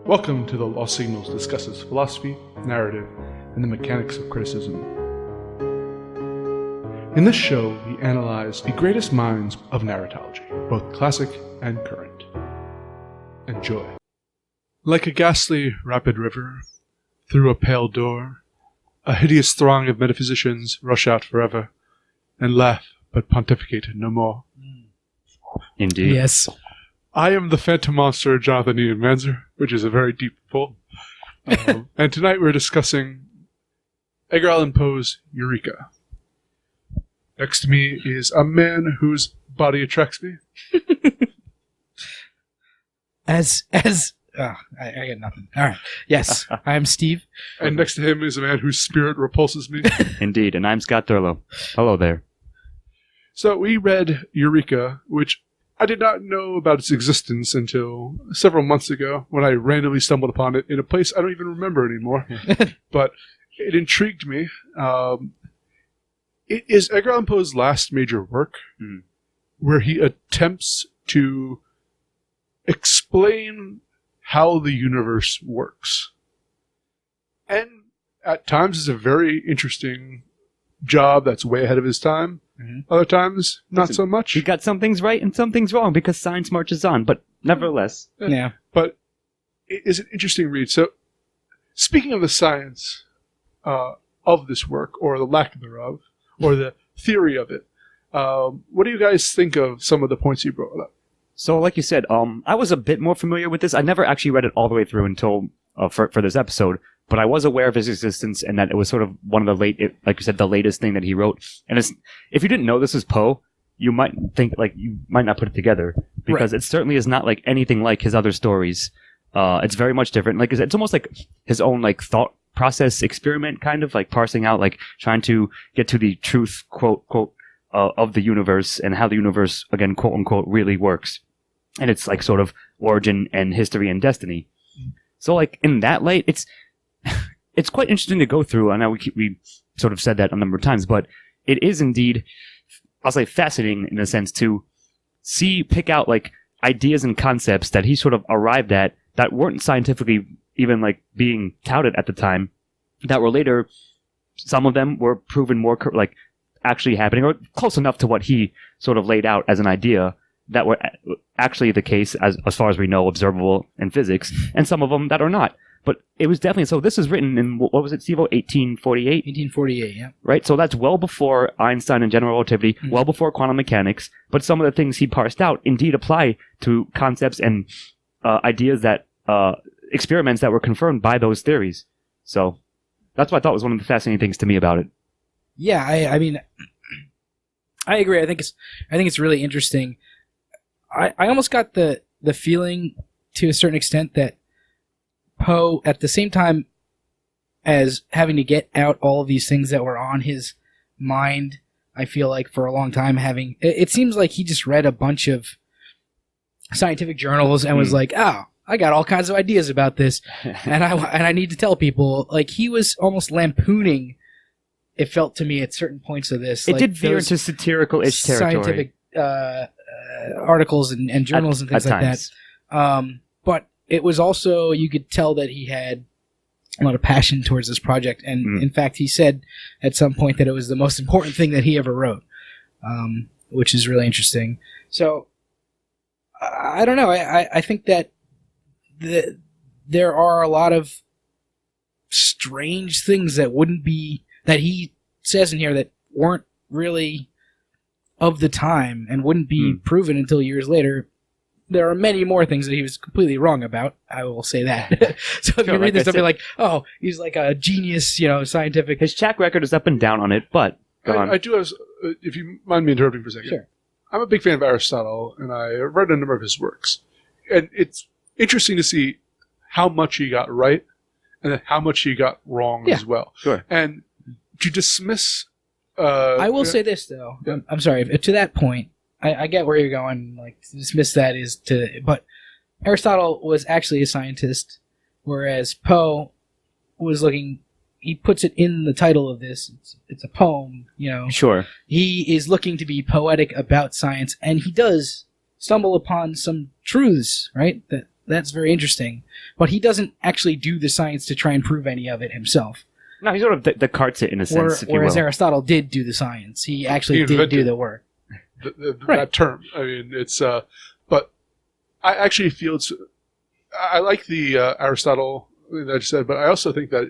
Welcome to the Lost Signals discusses philosophy, narrative, and the mechanics of criticism. In this show, we analyze the greatest minds of narratology, both classic and current. Enjoy. Like a ghastly, rapid river, through a pale door, a hideous throng of metaphysicians rush out forever, and laugh but pontificate no more. Indeed. Yes. I am the phantom monster, Jonathan Ian Manzer, which is a very deep pull. And tonight we're discussing Edgar Allan Poe's Eureka. Next to me is a man whose body attracts me. I got nothing. All right. Yes, I'm Steve. And next to him is a man whose spirit repulses me. Indeed, and I'm Scott Thurlow. Hello there. So we read Eureka, which I did not know about its existence until several months ago when I randomly stumbled upon it in a place I don't even remember anymore. But it intrigued me. It is Edgar Allan Poe's last major work where he attempts to explain how the universe works. And at times it's a very interesting job that's way ahead of his time. Other times, not so much. He got some things right and some things wrong because science marches on, but nevertheless. Yeah. But it is an interesting read. So, speaking of the science of this work, or the lack thereof, or the theory of it, what do you guys think of some of the points you brought up? So, like you said, I was a bit more familiar with this. I never actually read it all the way through until for this episode, but I was aware of his existence and that it was sort of one of the like you said, the latest thing that he wrote. And if you didn't know this was Poe, you might think you might not put it together because it certainly is not like anything like his other stories. It's very much different. Like it's almost like his own thought process experiment, kind of like parsing out, trying to get to the truth, quote of the universe and how the universe, again, quote unquote, really works. And it's sort of origin and history and destiny. So in that light, it's quite interesting to go through. I know we sort of said that a number of times, but it is indeed, I'll say, fascinating in a sense to pick out ideas and concepts that he sort of arrived at that weren't scientifically even being touted at the time, that were later, some of them were proven more actually happening or close enough to what he sort of laid out as an idea that were actually the case as far as we know, observable in physics, and some of them that are not. But it was definitely, so this is written in, what was it, Steve? 1848? 1848, yeah. Right? So that's well before Einstein and general relativity, well before quantum mechanics, but some of the things he parsed out indeed apply to concepts and ideas that, experiments that were confirmed by those theories. So that's what I thought was one of the fascinating things to me about it. Yeah, I mean, I agree. I think it's really interesting. I almost got the feeling to a certain extent that Poe, at the same time as having to get out all of these things that were on his mind, I feel like for a long time it seems like he just read a bunch of scientific journals and was like, oh, I got all kinds of ideas about this, and I need to tell people. He was almost lampooning, it felt to me at certain points of this. It did veer into satirical-ish territory. Scientific articles and journals and things like times. That. But it was also, you could tell that he had a lot of passion towards this project. And in fact, he said at some point that it was the most important thing that he ever wrote, which is really interesting. So I don't know. I think that there are a lot of strange things that that he says in here that weren't really of the time and wouldn't be proven until years later. There are many more things that he was completely wrong about. I will say that. So if you read this, they'll be like, "Oh, he's like a genius, scientific." His track record is up and down on it, but go on. I do have, if you mind me interrupting for a second. Sure. I'm a big fan of Aristotle, and I read a number of his works, and it's interesting to see how much he got right and then how much he got wrong as well. Sure. And to dismiss. I will say this though. Yeah. I'm sorry. To that point, I get where you're going. To dismiss that but Aristotle was actually a scientist, whereas Poe was looking he puts it in the title of this. It's a poem, Sure. He is looking to be poetic about science, and he does stumble upon some truths, right? That's very interesting. But he doesn't actually do the science to try and prove any of it himself. No, he sort of Descartes it in a sense, if you whereas will. Aristotle did do the science. He actually did do the work. Right. That term. I mean, it's. But I actually feel it's. I like the Aristotle that I just said, but I also think that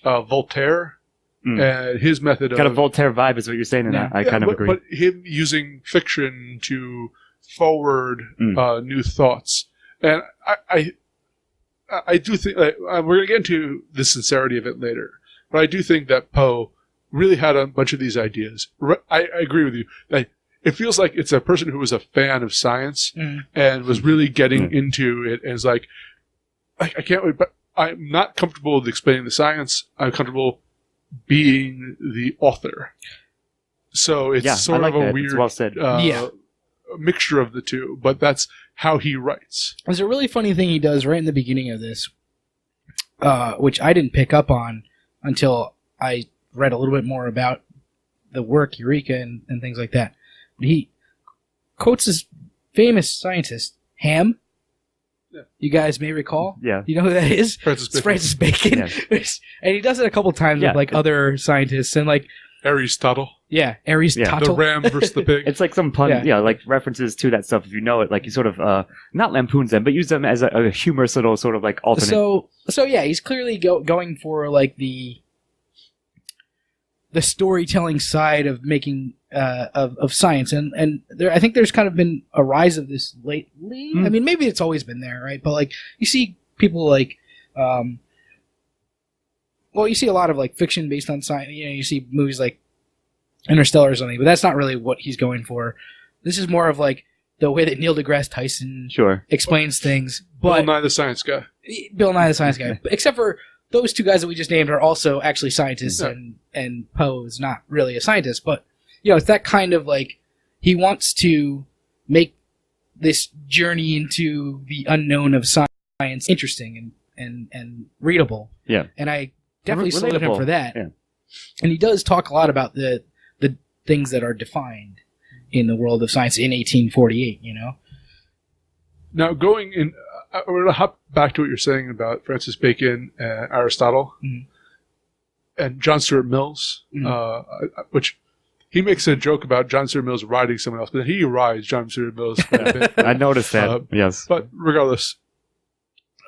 Voltaire and his method got a Voltaire vibe is what you're saying, and I kind of agree. But him using fiction to forward new thoughts, and I do think we're going to get into the sincerity of it later, but I do think that Poe really had a bunch of these ideas. I agree with you. It feels like it's a person who was a fan of science and was really getting into it, and is like, I can't wait, but I'm not comfortable with explaining the science. I'm comfortable being the author. So it's sort of a weird well said. mixture of the two, but that's how he writes. There's a really funny thing he does right in the beginning of this, which I didn't pick up on until I read a little bit more about the work, Eureka, and things like that. He quotes this famous scientist, Ham. Yeah. You guys may recall. Yeah. You know who that is? Francis Bacon. Yeah. And he does it a couple times with other scientists and Aristotle. Yeah, Aristotle. The ram versus the pig. It's like some pun, like references to that stuff if you know it. Like he sort of not lampoons them, but use them as a humorous little sort of like alternate. So yeah, he's clearly going for like the storytelling side of making of science, and there I think there's kind of been a rise of this lately. I mean, maybe it's always been there, right? But like you see people like you see a lot of like fiction based on science. You see movies like Interstellar or something, but that's not really what he's going for. This is more of like the way that Neil deGrasse Tyson explains things. But Bill Nye the Science Guy. Bill Nye the Science Guy. Except for those two guys that we just named are also actually scientists, and Poe is not really a scientist. But, it's that kind of like, he wants to make this journey into the unknown of science interesting and readable. Yeah. And I definitely salute him for that. Yeah. And he does talk a lot about the things that are defined in the world of science in 1848, Now, going in, we're going to hop back to what you're saying about Francis Bacon and Aristotle and John Stuart Mills, which he makes a joke about John Stuart Mills riding someone else, but he rides John Stuart Mills quite a bit. I noticed that, yes. But regardless,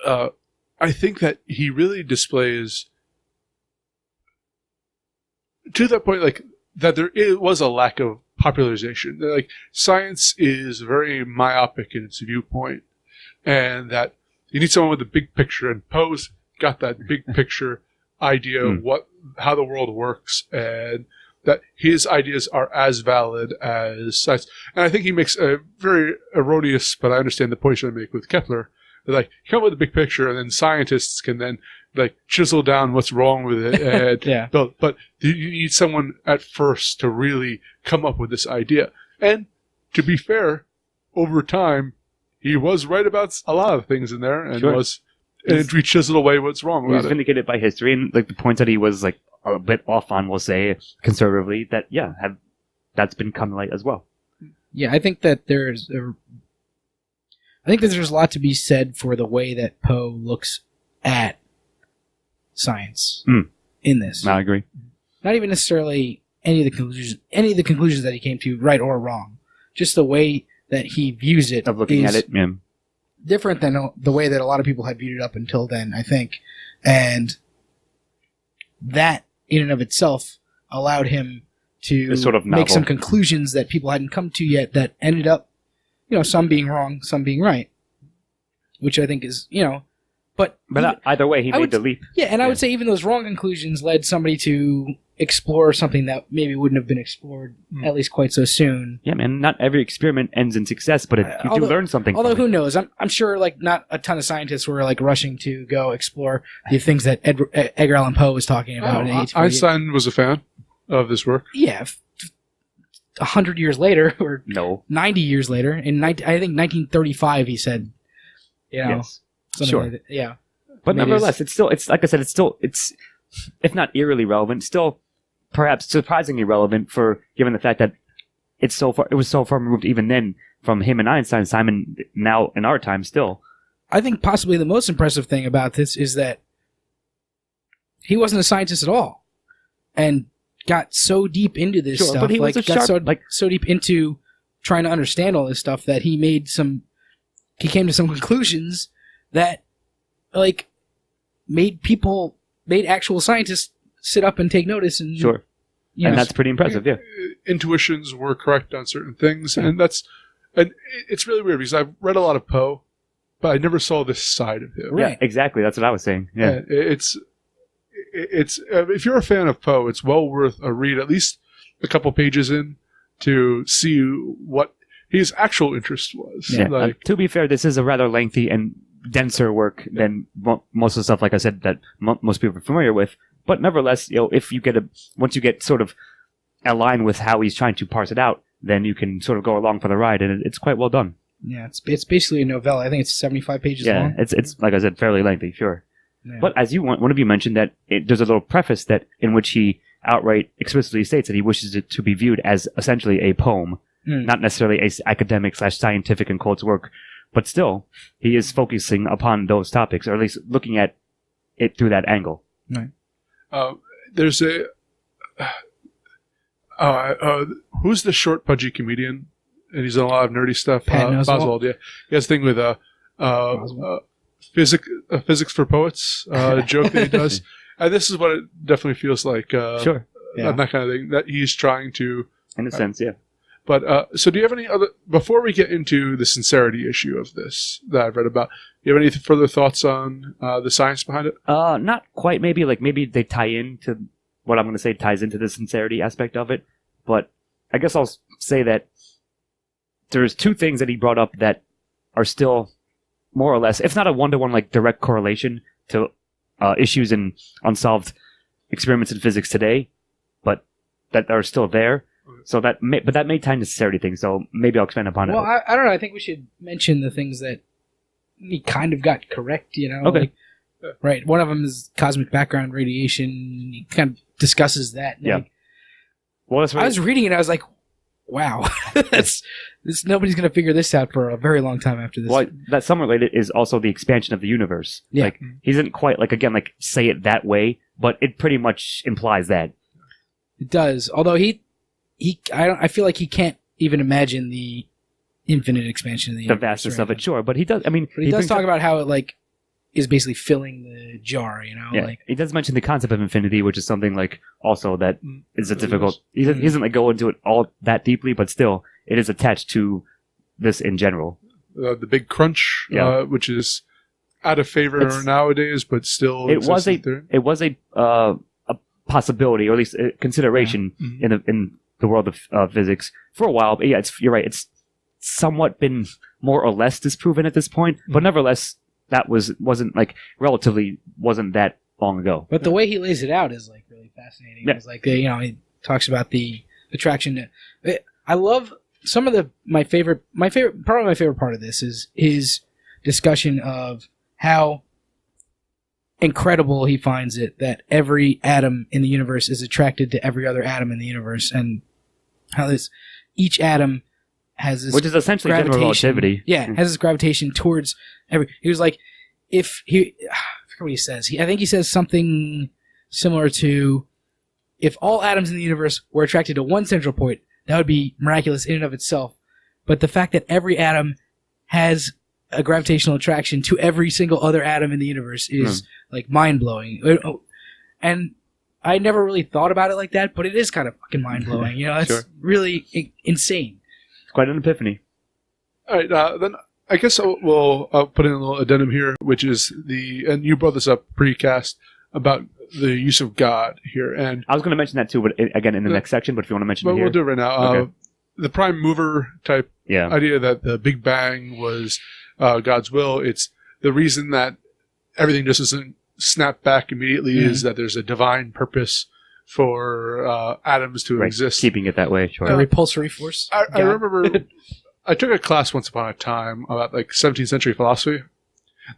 I think that he really displays, to that point, like, that was a lack of popularization. Like, science is very myopic in its viewpoint, and that you need someone with a big picture, and Poe's got that big picture idea of how the world works, and that his ideas are as valid as science. And I think he makes a very erroneous, but I understand the point I make with Kepler. Like, come up with a big picture, and then scientists can then like chisel down what's wrong with it and build. But you need someone at first to really come up with this idea. And to be fair, over time, he was right about a lot of things in there, and we chiseled away what's wrong with it. He was vindicated by history, and like the points that he was like a bit off on, we'll say conservatively, that's been come to light as well. Yeah, I think that there's a lot to be said for the way that Poe looks at science in this. I agree. Not even necessarily any of the conclusions that he came to, right or wrong. Just the way that he views it of looking at it, different than the way that a lot of people had viewed it up until then, I think. And that, in and of itself, allowed him to sort of make some conclusions that people hadn't come to yet that ended up, some being wrong, some being right. Which I think is, But either way, he made the leap. Yeah, and I would say even those wrong conclusions led somebody to explore something that maybe wouldn't have been explored at least quite so soon. Yeah, man. Not every experiment ends in success, but you do learn something. Although who knows? I'm sure like not a ton of scientists were like rushing to go explore the things that Edgar Allan Poe was talking about. Einstein was a fan of this work. Yeah. 100 years later, or 90 years later, I think 1935, he said, Yes. Something like that. Yeah. But nevertheless, it's like I said, it's if not eerily relevant, still perhaps surprisingly relevant for given the fact that it was so far removed even then from him and Einstein's time, and now in our time still. I think possibly the most impressive thing about this is that he wasn't a scientist at all, and got so deep into this stuff. But he was so deep into trying to understand all this stuff that he came to some conclusions that made actual scientists sit up and take notice. And sure, and that's pretty impressive. Yeah, intuitions were correct on certain things, and it's really weird because I've read a lot of Poe, but I never saw this side of him. Right. Yeah, exactly. That's what I was saying. Yeah, it's if you're a fan of Poe, it's well worth a read, at least a couple pages in, to see what his actual interest was. Yeah. To be fair, this is a rather lengthy and denser work than most of the stuff, like I said, that most people are familiar with. But nevertheless, if you once you get sort of aligned with how he's trying to parse it out, then you can sort of go along for the ride, and it's quite well done. Yeah, it's basically a novella. I think it's 75 pages long. Yeah, it's like I said, fairly lengthy, sure. Yeah. But as one of you mentioned, that there's a little preface in which he outright explicitly states that he wishes it to be viewed as essentially a poem, not necessarily a academic/scientific and quotes work, but still he is focusing upon those topics, or at least looking at it through that angle. Right. There's who's the short, pudgy comedian? And he's done a lot of nerdy stuff. Boswald, yeah. He has a thing with physics for poets, joke that he does. And this is what it definitely feels like. Sure. Yeah. That kind of thing that he's trying to. In a sense, yeah. But so do you have any other, before we get into the sincerity issue of this that I've read about, do you have any further thoughts on the science behind it? Not quite. Maybe they tie into what I'm going to say ties into the sincerity aspect of it. But I guess I'll say that there's two things that he brought up that are still more or less, if not a one-to-one direct correlation to issues in unsolved experiments in physics today, but that are still there. So that may tie into the sincerity thing. So maybe I'll expand upon it. Well, I don't know. I think we should mention the things that he kind of got correct. Okay. Right. One of them is cosmic background radiation. He kind of discusses that. Yeah. Well, that's right. I was reading it. I was like, wow, nobody's going to figure this out for a very long time after this. Well, that's somewhat related is also the expansion of the universe. Yeah. He doesn't quite say it that way, but it pretty much implies that. It does. Although I feel like he can't even imagine the infinite expansion of the universe. The vastness of it, sure. But he does. I mean, he does talk about how it is basically filling the jar. Yeah. He does mention the concept of infinity, which is something also that is a difficult. He doesn't go into it all that deeply, but still, it is attached to this in general. The big crunch, which is out of favor nowadays, but still it was a possibility, or at least a consideration in the world of physics for a while. But yeah, you're right. It's somewhat been more or less disproven at this point, but nevertheless, that wasn't that long ago. But the way he lays it out is really fascinating. Yeah. It's he talks about the attraction. I love some of my favorite part of this is his discussion of how incredible he finds it that every atom in the universe is attracted to every other atom in the universe, and how each atom has this, which is essentially general relativity. Yeah, has this gravitation towards every. He was like, I forget what he says. I think he says something similar to, if all atoms in the universe were attracted to one central point, that would be miraculous in and of itself. But the fact that every atom has a gravitational attraction to every single other atom in the universe is mind blowing. And I never really thought about it like that, but it is kind of fucking mind blowing. It's really insane. It's quite an epiphany. All right, then I guess we'll put in a little addendum here, which is and you brought this up pre-cast about the use of God here, and I was going to mention that too, but again in the next section. But if you want to mention it here, we'll do it right now. Okay. The prime mover type idea that the Big Bang was God's will. It's the reason that everything just doesn't snap back immediately is that there's a divine purpose for atoms to exist. Keeping it that way, sure. A repulsory force. I remember I took a class once upon a time about 17th century philosophy.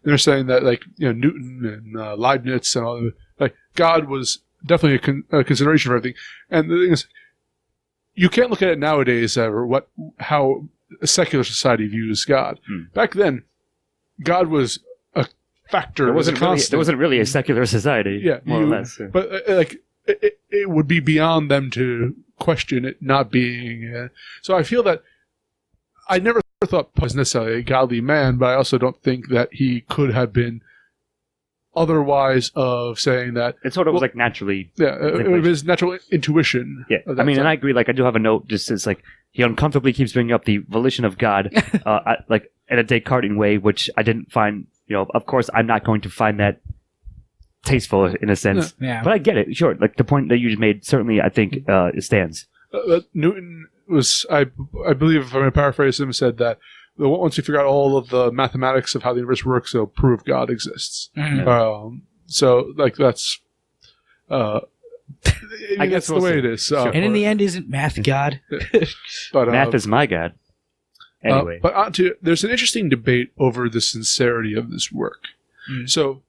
They're saying that Newton and Leibniz and all like God was definitely a consideration for everything. And the thing is, you can't look at it nowadays or how a secular society views God. Back then, God was a factor. There wasn't really a secular society. Yeah, more or less. Yeah. But it would be beyond them to question it not being. So I feel that I never thought Poe was necessarily a godly man, but I also don't think that he could have been otherwise of saying that. It sort of was like naturally. Yeah, it was his natural intuition. Yeah, I mean, and I agree. Like, I do have a note just as like he uncomfortably keeps bringing up the volition of God, like in a Descartes way, which I didn't find. Of course, I'm not going to find that tasteful in a sense. Yeah. But I get it. Sure, like the point that you just made, certainly I think it stands. Newton was, I believe, if I'm going to paraphrase him, said that once you figure out all of the mathematics of how the universe works, it'll prove God exists. Mm-hmm. So, like, that's... I guess that's the way it is. And in the end, isn't math God? But, math is my God. Anyway. But there's an interesting debate over the sincerity of this work. So,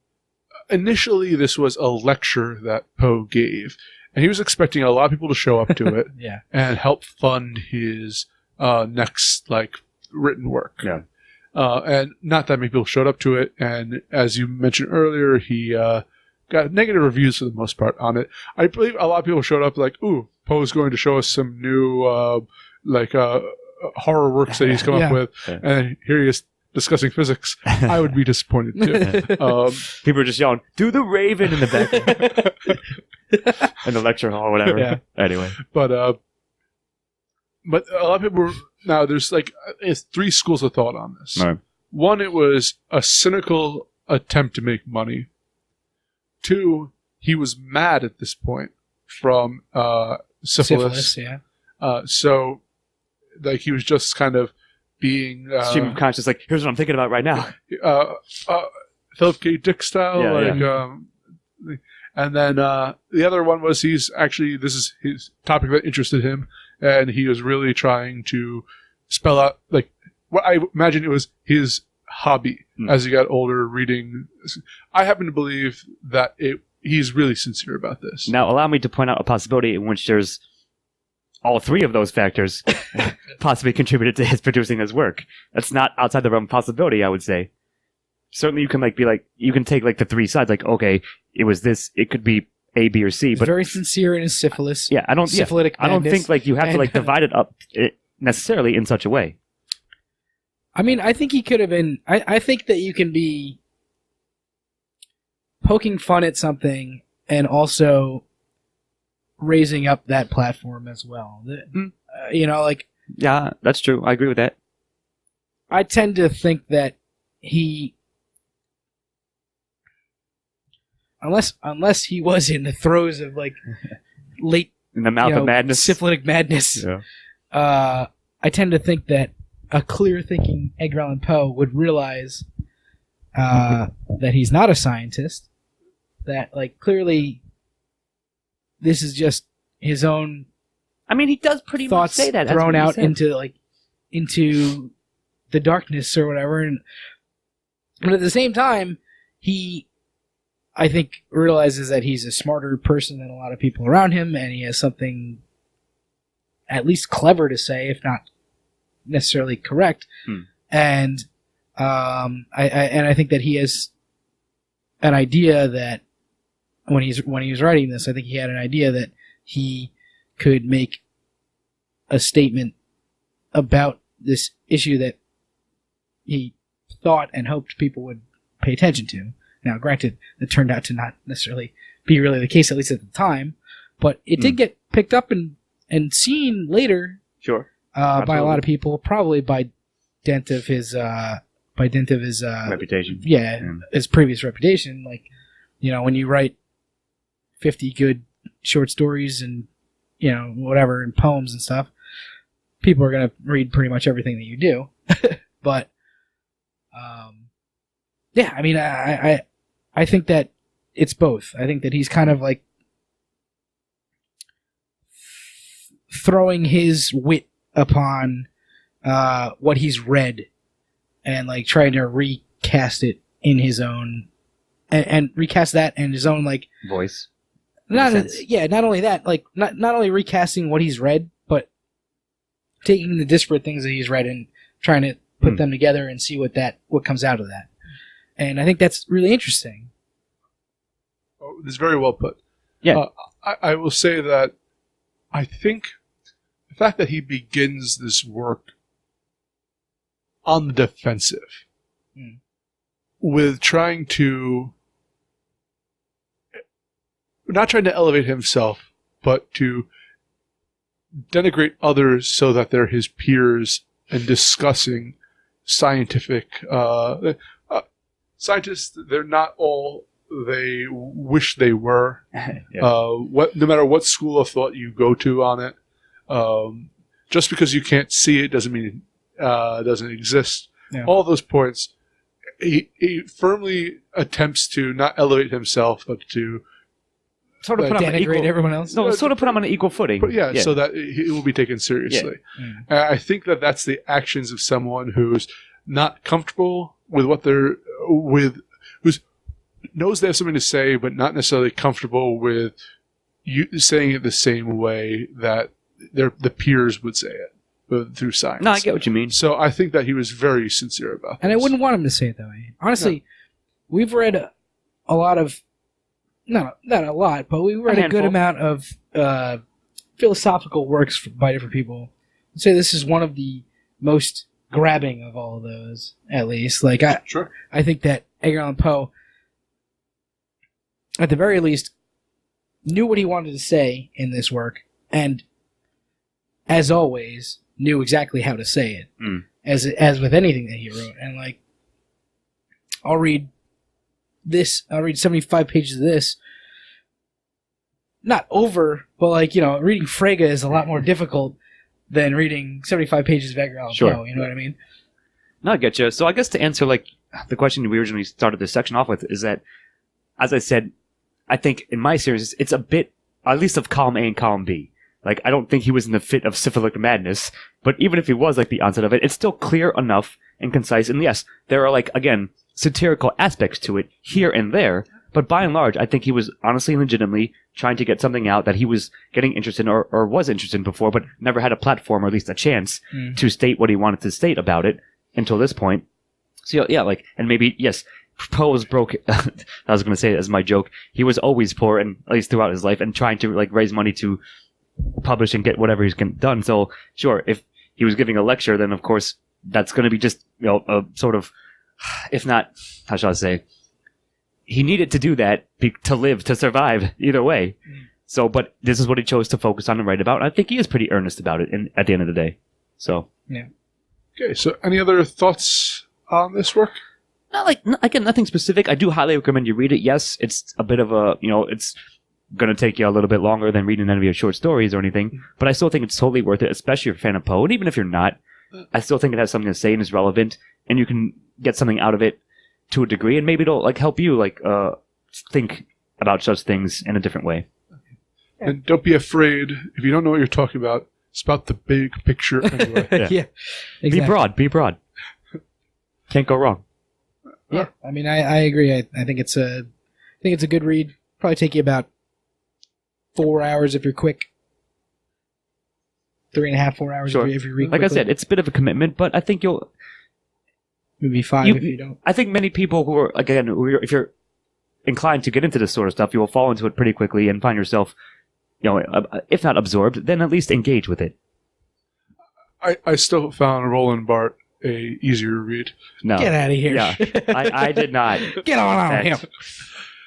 initially, this was a lecture that Poe gave, and he was expecting a lot of people to show up to it and help fund his next, like, written work. Yeah. And not that many people showed up to it, and as you mentioned earlier, he got negative reviews for the most part on it. I believe a lot of people showed up like, ooh, Poe's going to show us some new, horror works that he's come up with, and here he is discussing physics. I would be disappointed too. People are just yelling, "Do the Raven" in the back, in the lecture hall, or whatever. Yeah. Anyway, but a lot of people now. There's like three schools of thought on this. Right. One, it was a cynical attempt to make money. Two, he was mad at this point from syphilis. So, like, he was just kind of being stream of conscious. Like, here's what I'm thinking about right now. Philip K. Dick style. And then the other one was this is his topic that interested him, and he was really trying to spell out, like, what I imagine it was his hobby as he got older, reading. I happen to believe that he's really sincere about this. Now, allow me to point out a possibility in which there's all three of those factors possibly contributed to his producing his work. That's not outside the realm of possibility, I would say. Certainly you can you can take like the three sides, like, okay, it was this, it could be A, B, or C. He's but very sincere in his syphilis. Yeah, I don't think like you have to like divide it up necessarily in such a way. I mean, I think he could have been, I think that you can be poking fun at something and also raising up that platform as well. Yeah, that's true. I agree with that. I tend to think that he, unless he was in the throes of like late in the mouth of madness, syphilitic madness, I tend to think that a clear-thinking Edgar Allan Poe would realize that he's not a scientist. That, like, clearly this is just his own. I mean, he does pretty much say that thrown out into the darkness or whatever, but at the same time, he, I think, realizes that he's a smarter person than a lot of people around him, and he has something at least clever to say, if not necessarily correct. And I think that he has an idea that when he was writing this, I think he had an idea that he could make a statement about this issue that he thought and hoped people would pay attention to. Now, granted, it turned out to not necessarily be really the case, at least at the time, but it did get picked up and seen later. Sure. By a lot of people, probably by dint of his reputation. Yeah, his previous reputation. Like, when you write 50 good short stories and whatever, and poems and stuff, people are going to read pretty much everything that you do. But yeah, I mean, I think that it's both. I think that he's kind of like throwing his wit upon what he's read and like trying to recast it in his own and recast that in his own like Voice. not Makes sense. not only that, like not only recasting what he's read, but taking the disparate things that he's read and trying to put them together and see what comes out of that. And I think that's really interesting. Oh, it's very well put. Yeah. I will say that I think the fact that he begins this work on the defensive with trying to not trying to elevate himself, but to denigrate others so that they're his peers and discussing scientific scientists. They're not all they wish they were. No matter what school of thought you go to on it, just because you can't see it doesn't mean it doesn't exist. Yeah. All those points, he firmly attempts to not elevate himself, but to Sort of put him on Denigrate equal, everyone else. no, sort of put him on an equal footing. but so that he will be taken seriously. I think that that's the actions of someone who's not comfortable with what they're who's knows they have something to say, but not necessarily comfortable with you saying it the same way that the peers would say it through science. No, I get what you mean. So I think that he was very sincere about And this. I wouldn't want him to say it that way. Honestly, we've read a lot of, not a lot, but we read a good handful. amount of philosophical works by different people. I'd say this is one of the most grabbing of all of those, at least. Like Sure. I think that Edgar Allan Poe, at the very least, knew what he wanted to say in this work, and as always, knew exactly how to say it, as with anything that he wrote. And like, I'll read 75 pages of this, not over, but like, reading Frege is a lot more difficult than reading 75 pages of Edgar Allan Poe, you know what I mean? No, I get you. So I guess to answer like the question we originally started this section off with is that, as I said, I think in my series it's a bit, at least of column A and column B. Like, I don't think he was in the fit of syphilitic madness, but even if he was like the onset of it, it's still clear enough and concise. And yes, there are like, again, satirical aspects to it here and there, but by and large, I think he was honestly and legitimately trying to get something out that he was getting interested in or was interested in before, but never had a platform or at least a chance to state what he wanted to state about it until this point. So yeah, like, and maybe, yes, Poe was broke. I was going to say it as my joke. He was always poor, and at least throughout his life, and trying to like raise money to publish and get whatever he's done. So sure, if he was giving a lecture, then of course that's going to be just a sort of, if not, how shall I say, he needed to do that to live, to survive either way. So, but this is what he chose to focus on and write about. And I think he is pretty earnest about it at the end of the day. So yeah. Okay, so any other thoughts on this work? not like, again, nothing specific. I do highly recommend you read it. Yes, it's a bit of a, it's going to take you a little bit longer than reading any of your short stories or anything, but I still think it's totally worth it, especially if you're a fan of Poe. And even if you're not, I still think it has something to say and is relevant, and you can get something out of it to a degree, and maybe it'll like help you think about such things in a different way. And don't be afraid if you don't know what you're talking about. It's about the big picture anyway. Yeah, exactly. Be broad. Can't go wrong. Yeah, I mean, I agree. I think it's a good read. Probably take you about 4 hours if you're quick. 3.5, 4 hours Sure. if you read Like quickly. I said, it's a bit of a commitment, but I think you'll. Maybe 5 if you don't. I think many people who are, again, if you're inclined to get into this sort of stuff, you will fall into it pretty quickly and find yourself, if not absorbed, then at least engage with it. I still found Roland Barthes a easier read. No. Get out of here. Yeah, I did not. Get on out of Fact.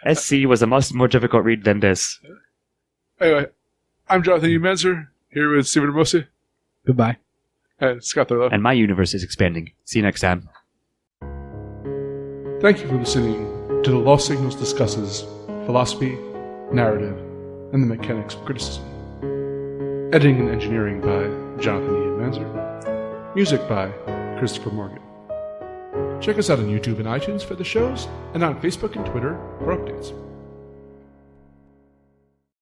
here. SC was a much more difficult read than this. Anyway, I'm Jonathan E. Menzer, here with Stephen Ramosi Goodbye. and Scott Thurlow. And my universe is expanding. See you next time. Thank you for listening to The Lost Signals discusses philosophy, narrative, and the mechanics of criticism. Editing and engineering by Jonathan E. Menzer. Music by Christopher Morgan. Check us out on YouTube and iTunes for the shows, and on Facebook and Twitter for updates.